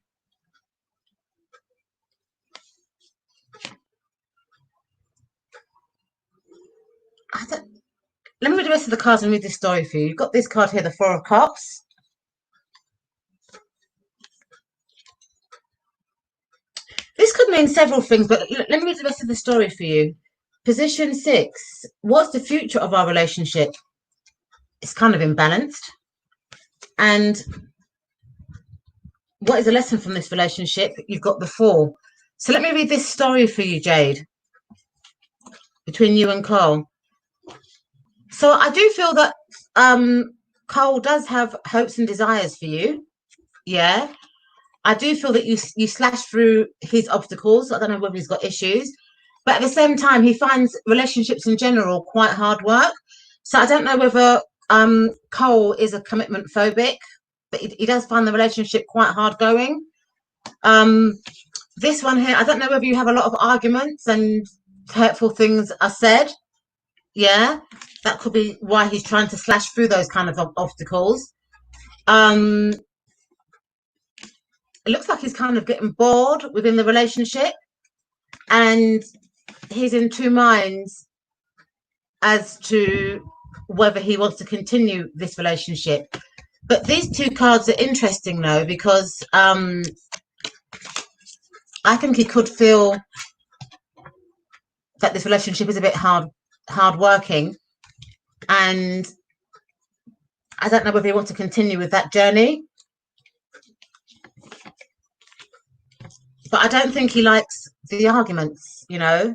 Let me read the rest of the cards and read this story for you. You've got this card here, the 4 of Cups. This could mean several things, but let me read the rest of the story for you. Position 6, what's the future of our relationship? It's kind of imbalanced. And what is the lesson from this relationship? You've got the 4. So let me read this story for you, Jade, between you and Cole. So I do feel that Cole does have hopes and desires for you. Yeah. I do feel that you slash through his obstacles. I don't know whether he's got issues, but at the same time, he finds relationships in general quite hard work. So I don't know whether Cole is a commitment phobic, but he does find the relationship quite hard going. This one here, I don't know whether you have a lot of arguments and hurtful things are said. Yeah, that could be why he's trying to slash through those kind of obstacles. it looks like he's kind of getting bored within the relationship, and he's in two minds as to whether he wants to continue this relationship. But these two cards are interesting though, because I think he could feel that this relationship is a bit hard working, and I don't know whether he wants to continue with that journey. But I don't think he likes the arguments, you know.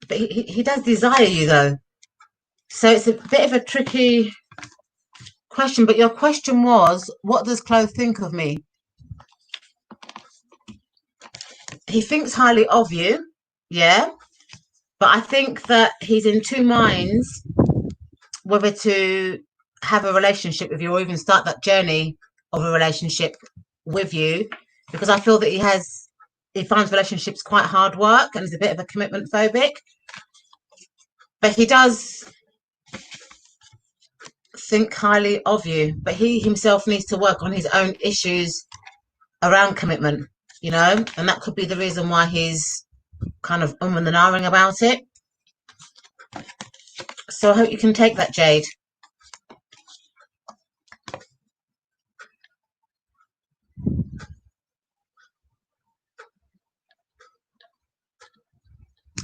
But he does desire you though. So it's a bit of a tricky question. But your question was, what does Chloe think of me? He thinks highly of you, yeah. But I think that he's in two minds whether to have a relationship with you or even start that journey of a relationship with you, because I feel that he finds relationships quite hard work and is a bit of a commitment phobic. But he does think highly of you, but he himself needs to work on his own issues around commitment, you know, and that could be the reason why he's kind of and ahhing about it. So I hope you can take that, Jade.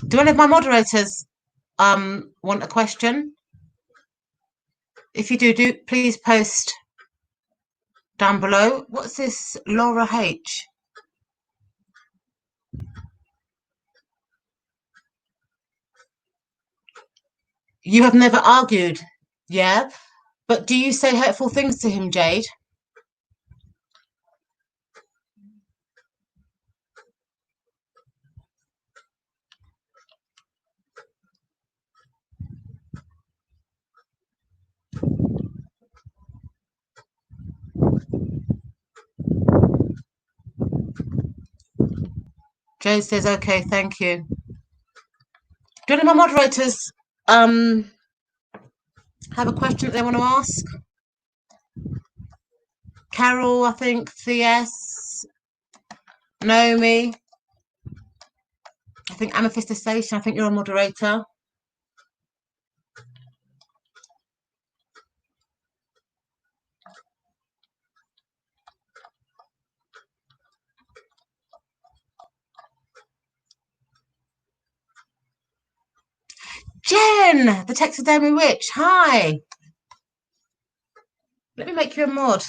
Do any of my moderators want a question? If you do please post down below. What's this, Laura H? You have never argued, yeah? But do you say hurtful things to him, Jade? Jade says, okay, thank you. Do any of my moderators have a question that they want to ask? Carol, I think, CS, Naomi, I think Amethyst Station, I think you're a moderator. Jen, the taxidermy witch, hi. Let me make you a mod.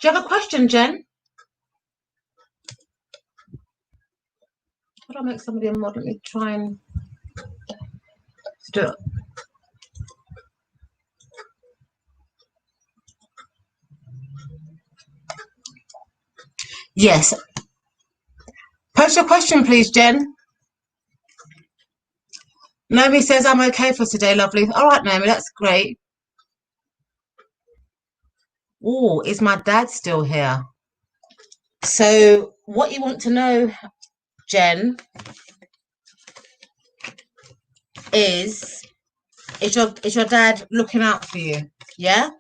Do you have a question, Jen? How do I make somebody a mod? Let me try and do it. Yes. Post your question, please, Jen. Naomi says, I'm okay for today, lovely. All right, Naomi, that's great. Oh, is my dad still here? So what you want to know, Jen, is your dad looking out for you? Yeah?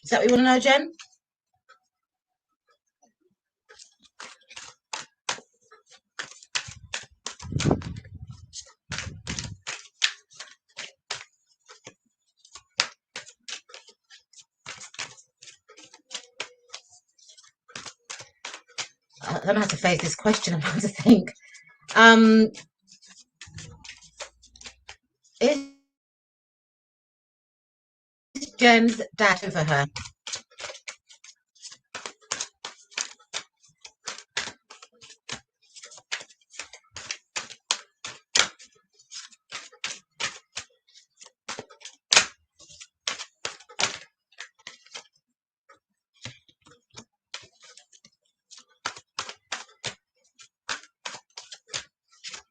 Is that what you want to know, Jen? I don't know how to phrase this question. I'm trying to think. Is Jen's dad over her?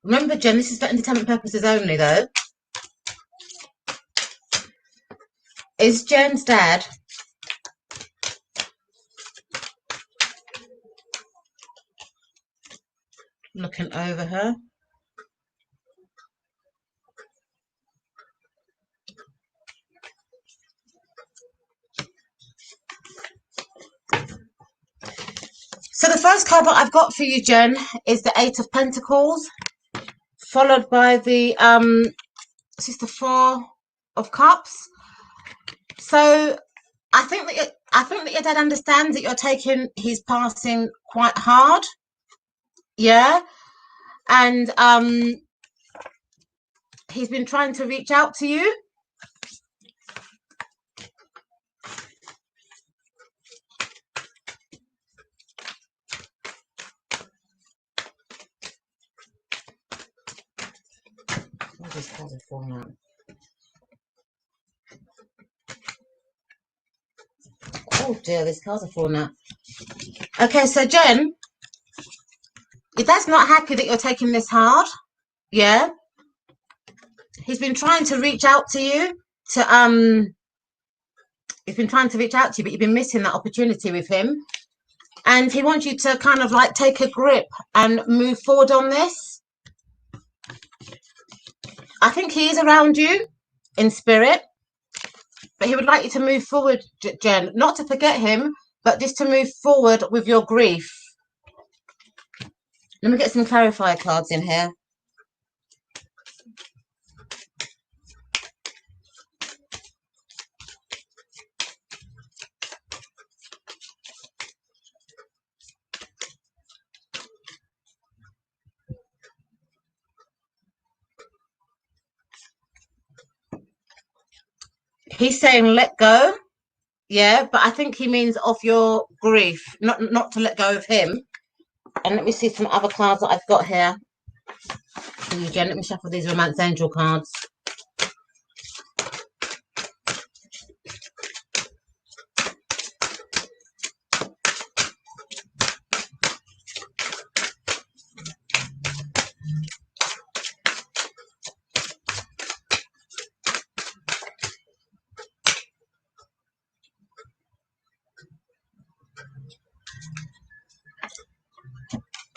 Remember, Jen, this is for entertainment purposes only, though. Is Jen's dad looking over her? So the first card that I've got for you, Jen, is the Eight of Pentacles, followed by the this is the Four of Cups. So I think that your dad understands that you're taking his passing quite hard. Yeah. And he's been trying to reach out to you. These cards are falling out. Oh dear, these cards are falling out. Okay, so Jen, your dad's not happy that you're taking this hard. Yeah. He's been trying to reach out to you he's been trying to reach out to you, but you've been missing that opportunity with him. And he wants you to kind of like take a grip and move forward on this. I think he is around you in spirit, but he would like you to move forward, Jen, not to forget him, but just to move forward with your grief. Let me get some clarifier cards in here. He's saying let go. Yeah, but I think he means of your grief, not to let go of him. And let me see some other cards that I've got here. Jen, let me shuffle these Romance Angel cards.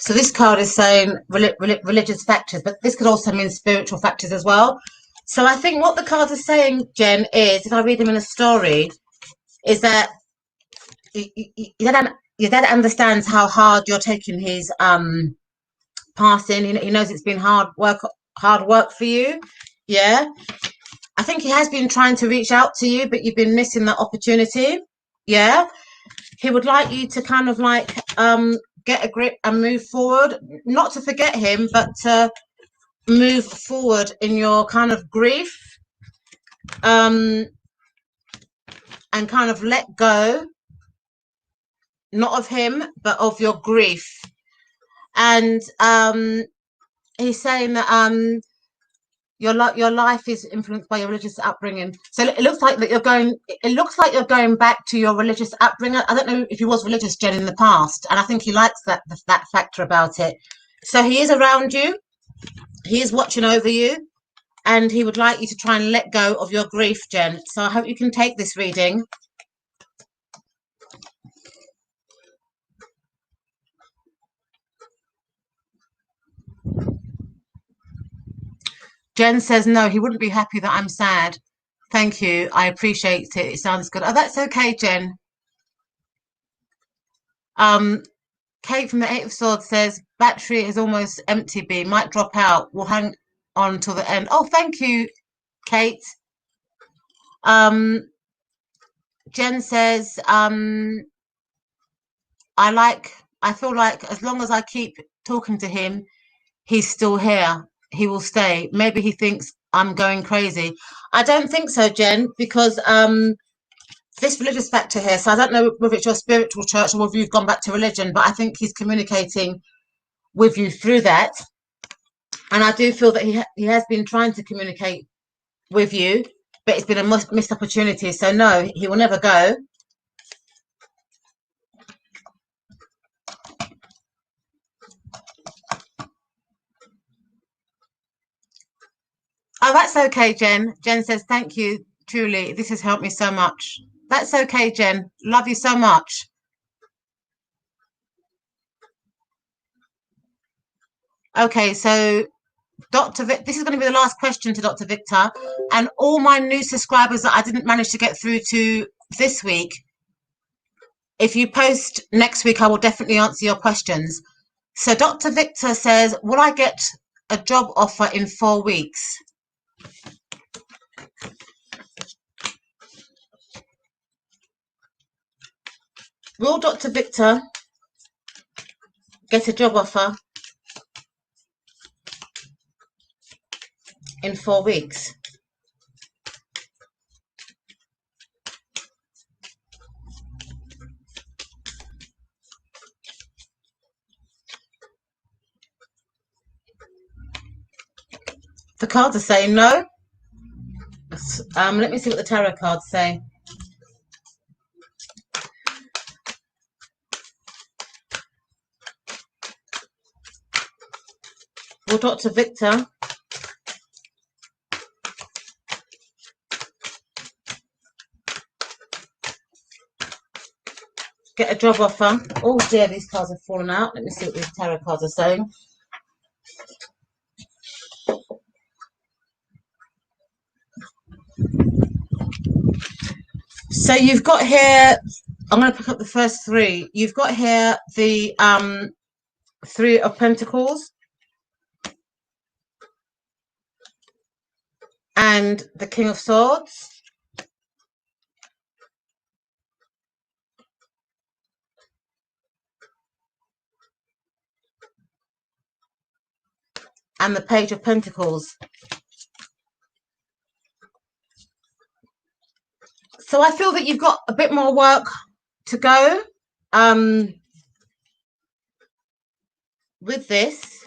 So this card is saying religious factors, but this could also mean spiritual factors as well. So I think what the cards are saying, Jen, is, if I read them in a story, is that your dad understands how hard you're taking his passing. He knows it's been hard work for you. Yeah. I think he has been trying to reach out to you, but you've been missing that opportunity. Yeah. He would like you to kind of like get a grip and move forward, not to forget him, but to move forward in your kind of grief, and kind of let go, not of him, but of your grief. And he's saying that your life is influenced by your religious upbringing. So it looks like that you're going back to your religious upbringing. I don't know if he was religious, Jen, in the past, and I think he likes that factor about it. So he is around you, he is watching over you, and he would like you to try and let go of your grief, Jen. So I hope you can take this reading. Jen says, no, he wouldn't be happy that I'm sad. Thank you. I appreciate it. It sounds good. Oh, that's okay, Jen. Kate from the Eight of Swords says, battery is almost empty, B. Might drop out. We'll hang on till the end. Oh, thank you, Kate. Jen says, I feel like as long as I keep talking to him, he's still here. He will stay. Maybe he thinks I'm going crazy. I don't think so, Jen, because this religious factor here. So I don't know whether it's your spiritual church or whether you've gone back to religion, but I think he's communicating with you through that. And I do feel that he has been trying to communicate with you, but it's been a missed opportunity. So no, he will never go. Oh, that's okay, Jen. Jen says, thank you, truly. This has helped me so much. That's okay, Jen. Love you so much. Okay, so Dr. This is going to be the last question to Dr. Victor. And all my new subscribers that I didn't manage to get through to this week, If you post next week, I will definitely answer your questions. So Dr. Victor says, will I get a job offer in 4 weeks? Will Dr. Victor get a job offer in 4 weeks? The cards are saying no. Let me see what the tarot cards say. Will Dr. Victor get a job offer? Oh dear, these cards have fallen out. Let me see what these tarot cards are saying. So you've got here, I'm going to pick up the first three. You've got here the Three of Pentacles and the King of Swords. And the Page of Pentacles. So I feel that you've got a bit more work to go with this.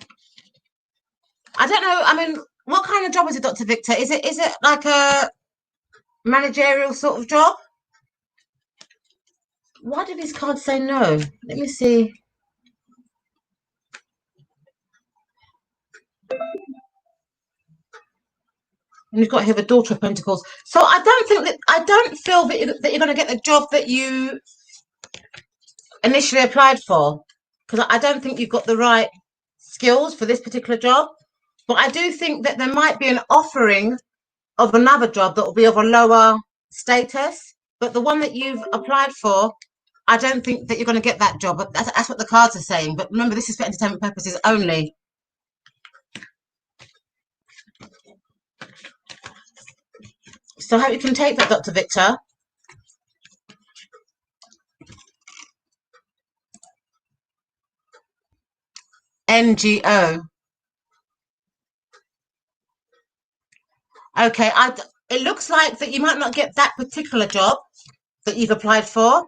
I don't know. I mean, what kind of job is it, Dr. Victor? Is it like a managerial sort of job? Why did these cards say no? Let me see. And you've got here the Daughter of Pentacles. So I don't feel that you're going to get the job that you initially applied for, because I don't think you've got the right skills for this particular job. But I do think that there might be an offering of another job that will be of a lower status. But the one that you've applied for, I don't think that you're going to get that job. But that's what the cards are saying. But remember, this is for entertainment purposes only. So I hope you can take that, Dr. Victor. NGO. Okay, it looks like that you might not get that particular job that you've applied for.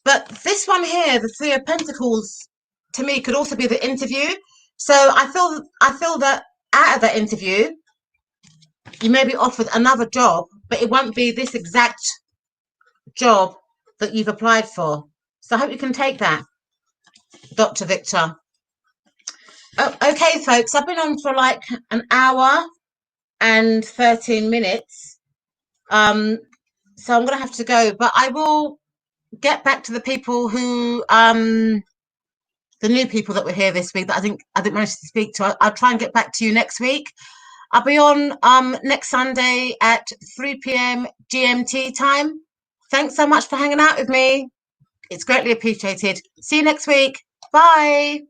But this one here, the Three of Pentacles, to me could also be the interview. So I feel that out of that interview, you may be offered another job, but it won't be this exact job that you've applied for. So I hope you can take that, Dr. Victor. Oh, okay, folks, I've been on for like an hour and 13 minutes. So I'm going to have to go, but I will get back to the people who, the new people that were here this week that I didn't manage to speak to. I'll try and get back to you next week. I'll be on next Sunday at 3 p.m. GMT time. Thanks so much for hanging out with me. It's greatly appreciated. See you next week. Bye.